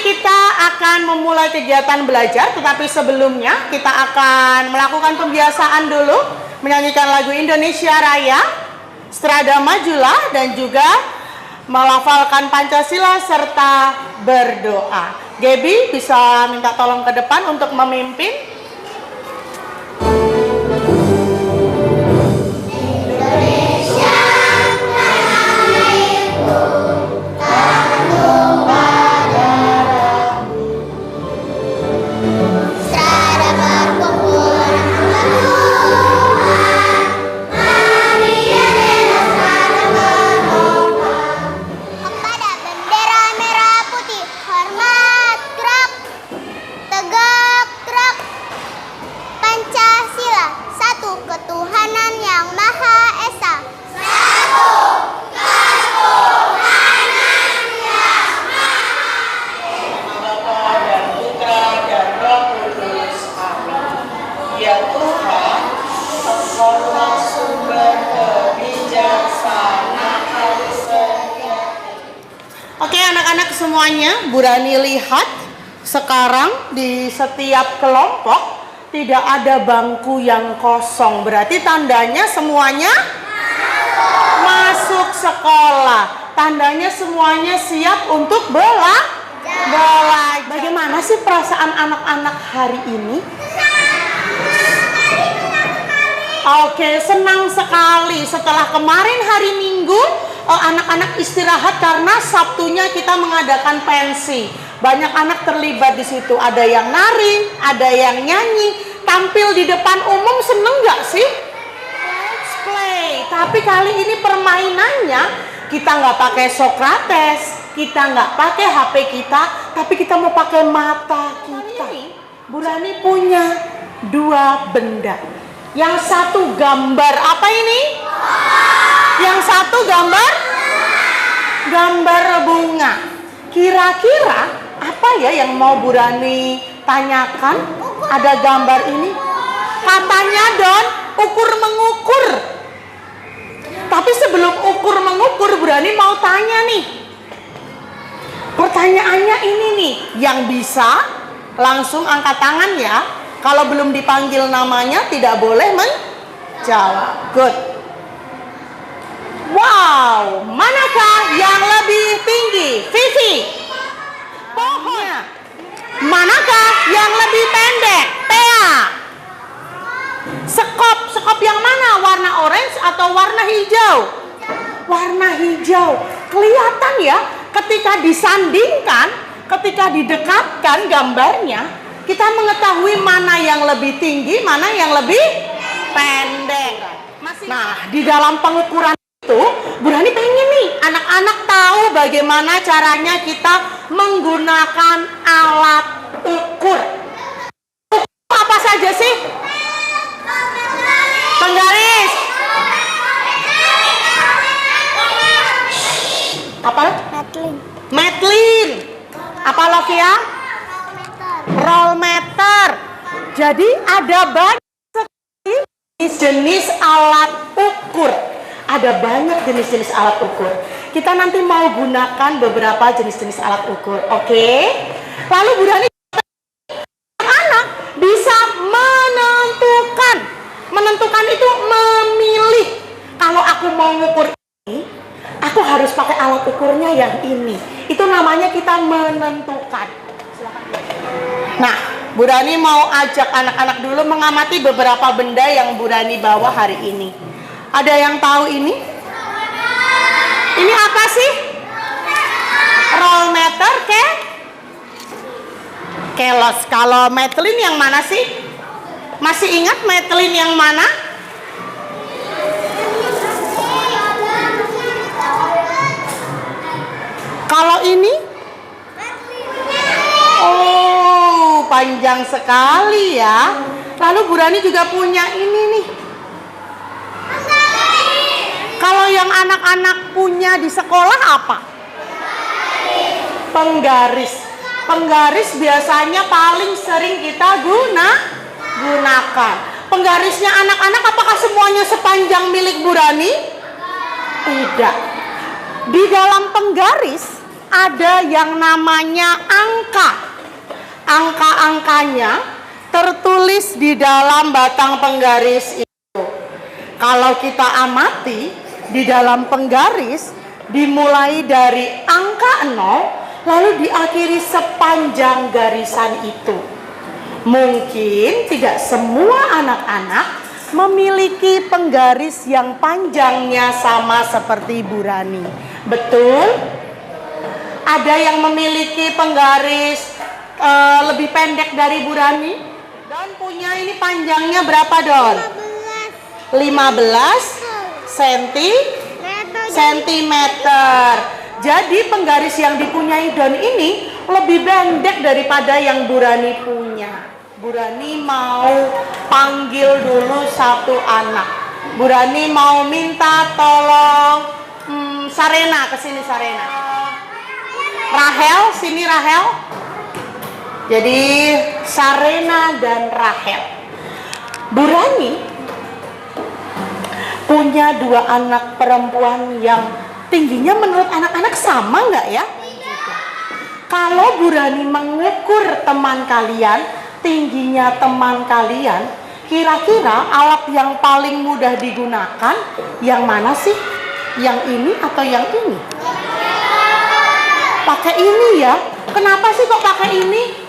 kita akan memulai kegiatan belajar, tetapi sebelumnya kita akan melakukan pembiasaan dulu, menyanyikan lagu Indonesia Raya, Strada Majulah, dan juga melafalkan Pancasila serta berdoa. Gaby bisa minta tolong ke depan untuk memimpin. Oke anak-anak semuanya, Bu Rani lihat sekarang di setiap kelompok tidak ada bangku yang kosong. Berarti tandanya semuanya masuk sekolah. Tandanya semuanya siap untuk belajar. Bagaimana sih perasaan anak-anak hari ini? Oke, senang sekali. Setelah kemarin hari Minggu anak-anak istirahat karena Sabtunya kita mengadakan pensi. Banyak anak terlibat di situ. Ada yang nari, ada yang nyanyi, tampil di depan umum. Seneng nggak sih? Let's play. Tapi kali ini permainannya kita nggak pakai Sokrates, kita nggak pakai HP kita, tapi kita mau pakai mata kita. Bu Rani punya dua benda. Yang satu gambar apa ini? Yang satu gambar bunga. Kira-kira apa ya yang mau Bu Rani tanyakan? Ada gambar ini. Katanya Don, ukur mengukur. Tapi sebelum ukur mengukur, Bu Rani mau tanya nih. Pertanyaannya ini nih, yang bisa langsung angkat tangan ya. Kalau belum dipanggil namanya tidak boleh menjawab. Good. Wow, manakah yang lebih tinggi? Vivi. Pohonnya. Manakah yang lebih pendek? Tea. Sekop yang mana? Warna orange atau warna hijau? Warna hijau. Kelihatan ya, ketika disandingkan, ketika didekatkan gambarnya, kita mengetahui mana yang lebih tinggi, mana yang lebih pendek. Nah, di dalam pengukuran itu, Bu Rani pengen nih anak-anak tahu bagaimana caranya kita menggunakan alat ukur. Apa saja sih? Penggaris. Apa? Metlin. Apa Lovia? Rollmeter. Jadi ada banyak sekali jenis alat ukur. Ada banyak jenis-jenis alat ukur. Kita nanti mau gunakan beberapa jenis-jenis alat ukur. Oke? Lalu Bu Rani anak bisa menentukan. Menentukan itu memilih. Kalau aku mau ngukur ini, aku harus pakai alat ukurnya yang ini. Itu namanya kita menentukan. Nah, Bu Rani mau ajak anak-anak dulu mengamati beberapa benda yang Bu Rani bawa hari ini. Ada yang tahu ini? Ini apa sih? Rollmeter, kelos. Kalau Metlin yang mana sih? Masih ingat Metlin yang mana? Kalau ini? Oh, panjang sekali ya. Lalu Bu Rani juga punya ini nih. Kalau yang anak-anak punya di sekolah apa? Penggaris. Penggaris biasanya paling sering kita gunakan. Penggarisnya anak-anak apakah semuanya sepanjang milik Bu Rani? Tidak. Di dalam penggaris ada yang namanya angka. Angka-angkanya tertulis di dalam batang penggaris itu. Kalau kita amati di dalam penggaris dimulai dari angka 0 lalu diakhiri sepanjang garisan itu. Mungkin tidak semua anak-anak memiliki penggaris yang panjangnya sama seperti Bu Rani. Betul? Ada yang memiliki penggaris lebih pendek dari Bu Rani? Don punya ini panjangnya berapa, Don? 15 sentimeter. Jadi penggaris yang dipunyai Don ini lebih pendek daripada yang Bu Rani punya. Bu Rani mau panggil dulu satu anak. Bu Rani mau minta tolong Sarena, kesini Sarena. Rahel, sini Rahel. Jadi Sarena dan Rahel. Bu Rani punya 2 anak perempuan yang tingginya menurut anak-anak sama nggak ya? Kalau Bu Rani mengukur teman kalian, tingginya teman kalian, kira-kira alat yang paling mudah digunakan yang mana sih? Yang ini atau yang ini? Pakai ini ya. Kenapa sih kok pakai ini?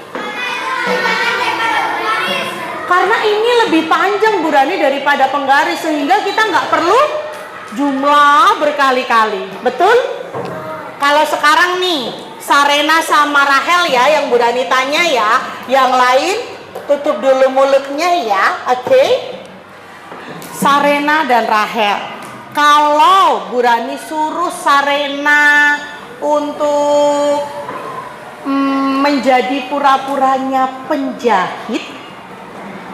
Karena ini lebih panjang Bu Rani daripada penggaris, sehingga kita nggak perlu jumlah berkali-kali. Betul? Kalau sekarang nih Sarena sama Rahel ya yang Bu Rani tanya ya. Yang lain tutup dulu mulutnya ya. Oke? Sarena dan Rahel. Kalau Bu Rani suruh Sarena untuk menjadi pura-puranya penjahit,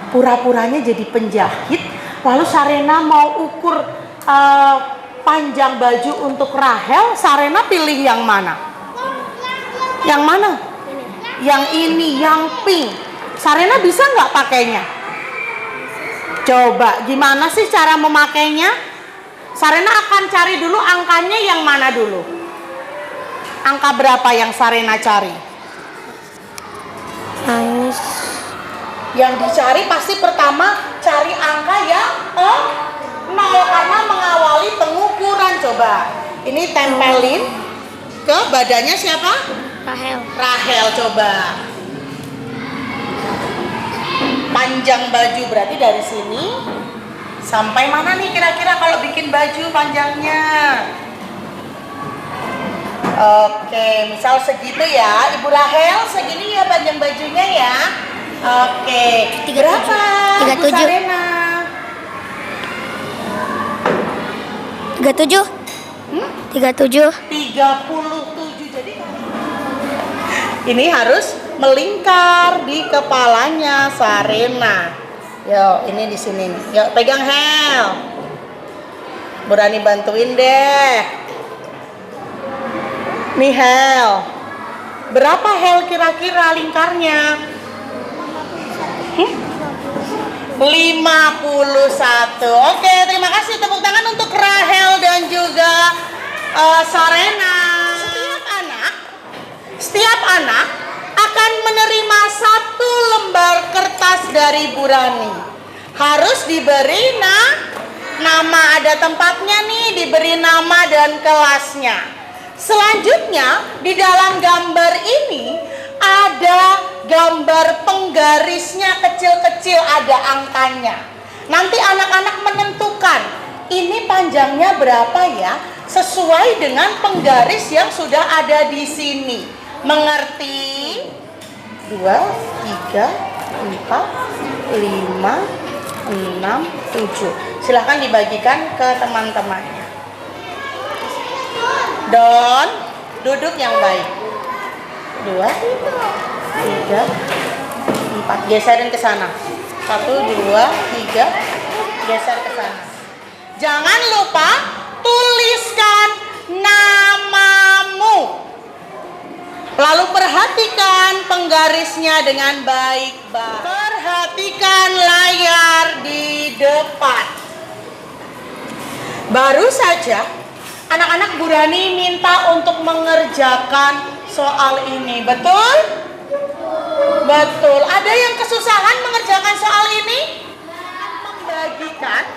pura-puranya jadi penjahit, lalu Sarena mau ukur panjang baju untuk Rahel, Sarena pilih yang mana? Yang mana? Yang ini, yang pink. Sarena bisa nggak pakainya? Coba, gimana sih cara memakainya? Sarena akan cari dulu angkanya yang mana dulu? Angka berapa yang Sarena cari? Yang dicari pasti pertama cari angka yang 0 karena mengawali pengukuran. Coba, ini tempelin ke badannya siapa? Rahel, coba. Panjang baju berarti dari sini sampai mana nih kira-kira kalau bikin baju panjangnya? Oke, misal segitu ya, Ibu Rahel, segini ya panjang bajunya ya. Oke, berapa? 37. Bu Sarena? 37. 37. 37. Jadi ini harus melingkar di kepalanya Sarena. Yo, ini di sini nih. Yuk, pegang Hel. Bu Rani bantuin deh. Nih Hel. Berapa Hel kira-kira lingkarnya? 51. Oke, terima kasih, tepuk tangan untuk Rahel dan juga Sarena. Setiap anak akan menerima 1 lembar kertas dari Bu Rani. Harus diberi nama, ada tempatnya nih, diberi nama dan kelasnya. Selanjutnya di dalam gambar ini ada gambar penggarisnya kecil-kecil, ada angkanya. Nanti anak-anak menentukan ini panjangnya berapa ya, sesuai dengan penggaris yang sudah ada di sini. Mengerti? 2, 3, 4, 5, 6, 7. Silahkan dibagikan ke teman-temannya. Don, duduk yang baik. 2, 3, 4. Geserin ke sana. 1, 2, 3. Geser ke sana. Jangan lupa tuliskan namamu. Lalu perhatikan penggarisnya dengan baik-baik. Perhatikan layar di depan. Baru saja Anak-anak Bu Rani minta untuk mengerjakan soal ini, betul? Betul. Ada yang kesusahan mengerjakan soal ini? Membagikan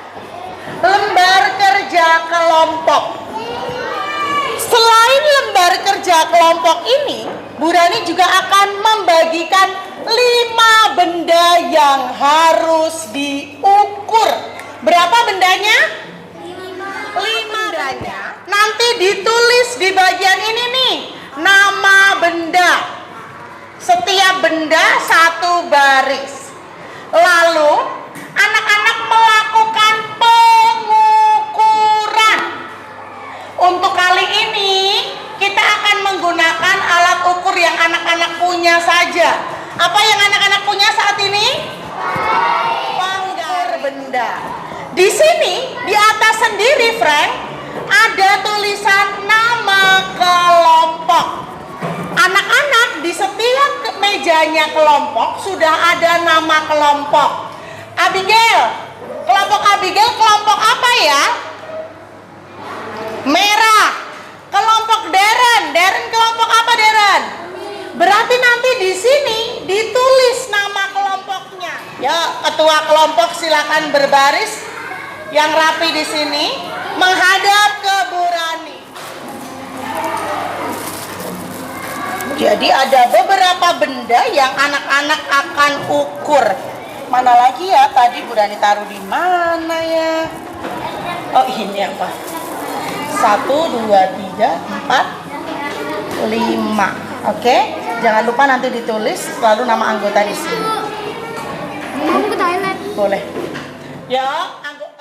lembar kerja kelompok. Selain lembar kerja kelompok ini, Bu Rani juga akan membagikan 5 benda yang harus diukur. Berapa bendanya? 5 bendanya. Nanti ditulis di bagian ini nih, nama benda. Setiap benda 1 baris. Lalu anak-anak melakukan pengukuran. Untuk kali ini kita akan menggunakan alat ukur yang anak-anak punya saja. Apa yang anak-anak punya saat ini? Panggar benda. Di sini di atas sendiri, Frank, ada tulisan nama kelompok. Anak-anak di setiap mejanya kelompok sudah ada nama kelompok. Abigail, kelompok Abigail kelompok apa ya? Merah. Kelompok Darren kelompok apa Darren? Berarti nanti di sini ditulis nama kelompoknya. Ya, ketua kelompok silakan berbaris yang rapi di sini menghadap ke Bu Rani. Jadi ada beberapa benda yang anak-anak akan ukur. Mana lagi ya? Tadi Bu Rani taruh di mana ya? Oh, ini apa? 1, 2, 3, 4, 5. Oke? Jangan lupa nanti ditulis lalu nama anggota di sini. Mau ke toilet? Boleh. Ya, anggota.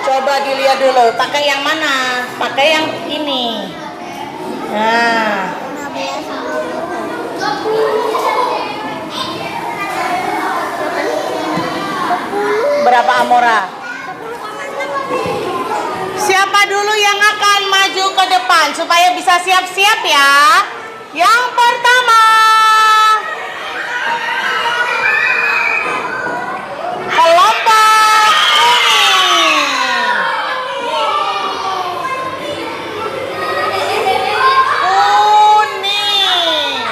Coba dilihat dulu, pakai yang mana? Pakai yang ini. Nah. Berapa Amora? Siapa dulu yang akan maju ke depan supaya bisa siap-siap ya? Yang pertama, kelompok kuning. Kuning.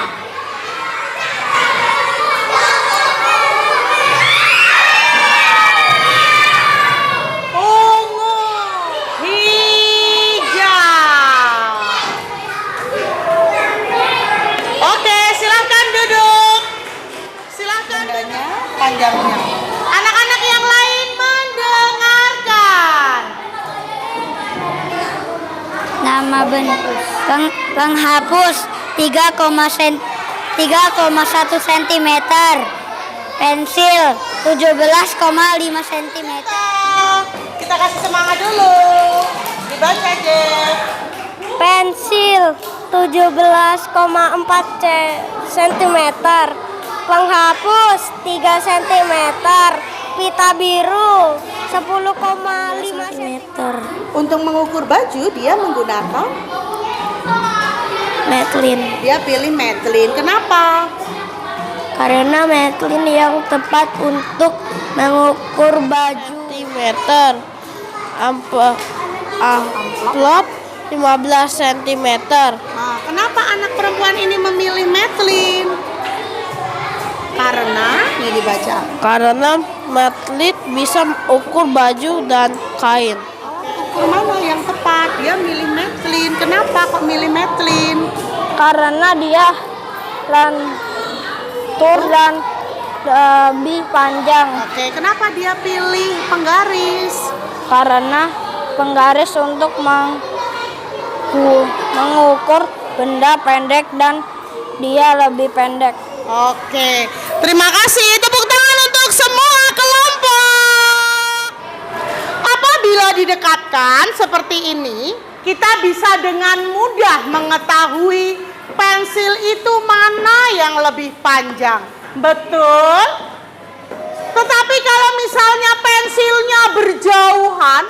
Ungu. Hijau. Oke, silahkan duduk. Silahkan panjangnya. Anak-anak yang lain mendengarkan. Nama penghapus 3,1 cm. Pensil 17,5 cm. Kita kasih semangat dulu. Dibaca aja. Pensil 17,4 cm. Penghapus 3 cm. Pita biru 10,5 cm. Untuk mengukur baju dia menggunakan Metlin. dia pilih Metlin. Kenapa? Karena Metlin yang tepat untuk mengukur baju. Meter amplop 15 cm. Nah, kenapa anak perempuan ini memilih Metlin? Karena ini dibaca. Karena Metlin bisa ukur baju dan kain. Ukur mana yang tepat? Dia milih Metlin. Kenapa kok milih Metlin? Karena dia lentur dan lebih panjang. Oke, kenapa dia pilih penggaris? Karena penggaris untuk mengukur benda pendek dan dia lebih pendek. Oke, terima kasih. Tepuk tangan untuk semua kelompok. Apabila didekatkan seperti ini, kita bisa dengan mudah mengetahui pensil itu mana yang lebih panjang. Betul? Tetapi kalau misalnya pensilnya berjauhan,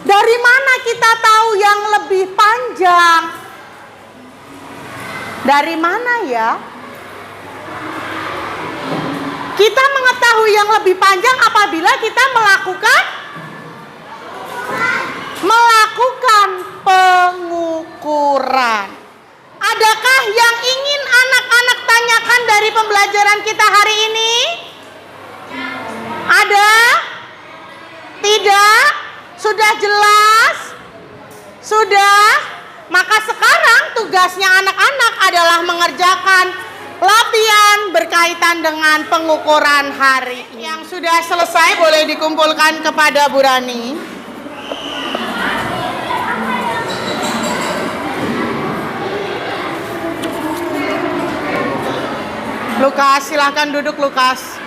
dari mana kita tahu yang lebih panjang? Dari mana ya? Kita mengetahui yang lebih panjang apabila kita melakukan pengukuran. Adakah yang ingin anak-anak tanyakan dari pembelajaran kita hari ini? Ada? Tidak? Sudah jelas? Sudah? Maka sekarang tugasnya anak-anak adalah mengerjakan latihan berkaitan dengan pengukuran hari ini. Yang sudah selesai boleh dikumpulkan kepada Bu Rani. Lukas, silahkan duduk Lukas.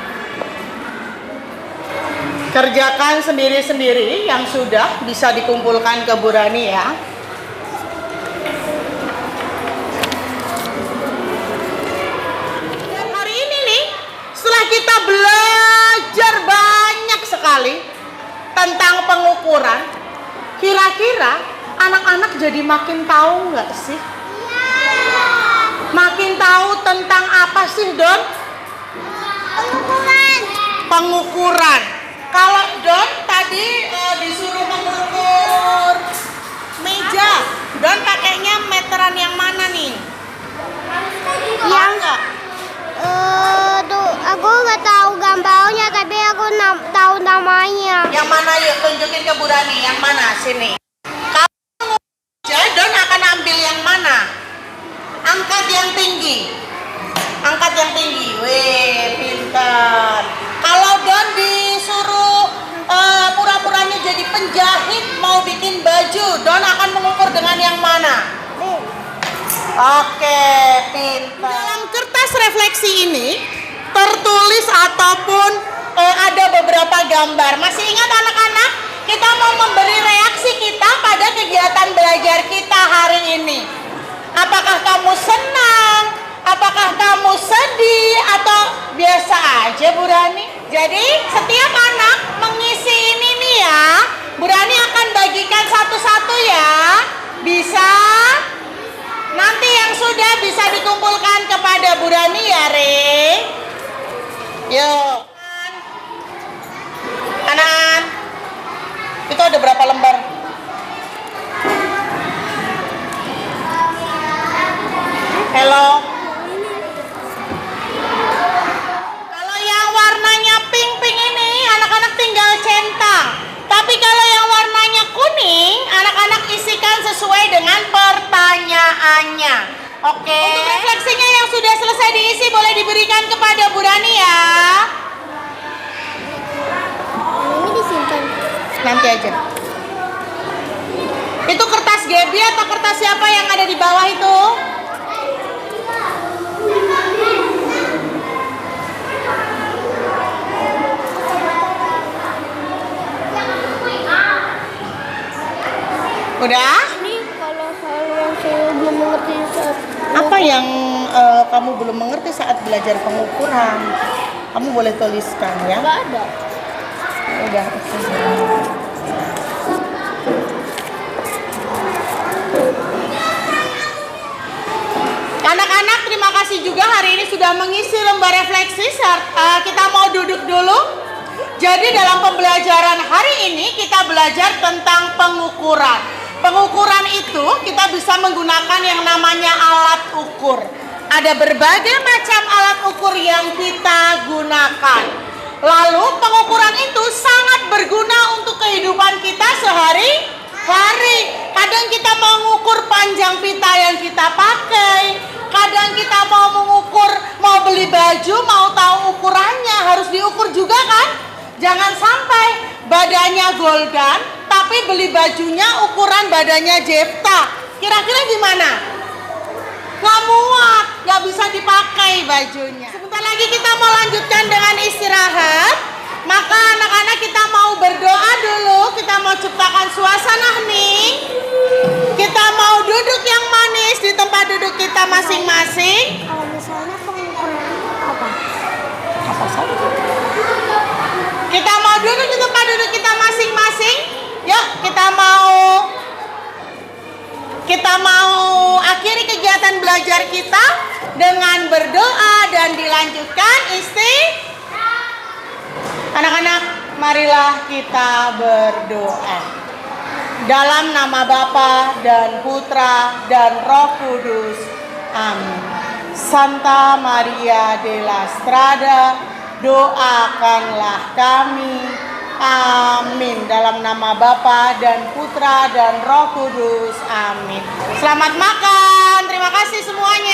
Kerjakan sendiri-sendiri yang sudah bisa dikumpulkan ke Bu Rani ya. Kita belajar banyak sekali tentang pengukuran. Kira-kira anak-anak jadi makin tahu nggak sih? Makin tahu tentang apa sih, Don? Pengukuran. Kalau Don tadi disuruh mengukur meja, Don pakainya meteran yang mana nih? Yang Aku nggak tahu gambarnya, tapi aku tahu namanya. Yang mana yuk tunjukin ke Bu Rani, yang mana? Sini. Kalau Don akan ambil yang mana? Angkat yang tinggi. Angkat yang tinggi. Weh, pintar. Kalau Don disuruh pura-puranya jadi penjahit mau bikin baju, Don akan mengukur dengan yang mana? Oke, pintar. Dalam kertas refleksi ini tertulis ataupun ada beberapa gambar. Masih ingat anak-anak? Kita mau memberi reaksi kita pada kegiatan belajar kita hari ini. Apakah kamu senang? Apakah kamu sedih? Atau biasa aja Bu Rani? Jadi setiap anak mengisi ini nih ya. Bu Rani akan bagikan satu-satu ya. Bisa? Nanti yang sudah bisa dikumpulkan kepada Bu Rani ya, Re. Yuk. Anak-anak. Itu ada berapa lembar? Hello. Kalau yang warnanya pink-pink ini, anak-anak tinggal centang. Tapi kalau yang warnanya kuning, anak-anak isikan sesuai dengan pertanyaannya. Oke. Untuk refleksinya yang sudah selesai diisi boleh diberikan kepada Bu Rani ya. Ini disimpan. Nanti aja. Itu kertas Gaby atau kertas siapa yang ada di bawah itu? Udah? Ini kalau saya belum mengerti saat Apa yang kamu belum mengerti saat belajar pengukuran? Kamu boleh tuliskan ya. nggak ada. Udah. Anak-anak, terima kasih juga hari ini sudah mengisi lembar refleksi. Kita mau duduk dulu. Jadi dalam pembelajaran hari ini kita belajar tentang pengukuran. Pengukuran itu kita bisa menggunakan yang namanya alat ukur. Ada berbagai macam alat ukur yang kita gunakan. Lalu pengukuran itu sangat berguna untuk kehidupan kita sehari-hari. Kadang kita mau mengukur panjang pita yang kita pakai. Kadang kita mau mengukur, mau beli baju, mau tahu ukurannya, harus diukur juga kan? Jangan sampai badannya Goldan, tapi beli bajunya ukuran badannya Jefta. Kira-kira gimana? Nggak muat, nggak bisa dipakai bajunya. Sebentar lagi kita mau lanjutkan dengan istirahat. Maka anak-anak kita mau berdoa dulu. Kita mau ciptakan suasana hening. Kita mau duduk yang manis di tempat duduk kita masing-masing. Kalau misalnya pengukuran apa? Apa saja? Kita mau duduk di tempat duduk kita masing-masing. Yuk, kita mau akhiri kegiatan belajar kita dengan berdoa dan dilanjutkan Anak-anak, marilah kita berdoa. Dalam nama Bapa dan Putra dan Roh Kudus. Amin. Santa Maria de la Strada, doakanlah kami. Amin. Dalam nama Bapa dan Putra dan Roh Kudus. Amin. Selamat makan. Terima kasih semuanya.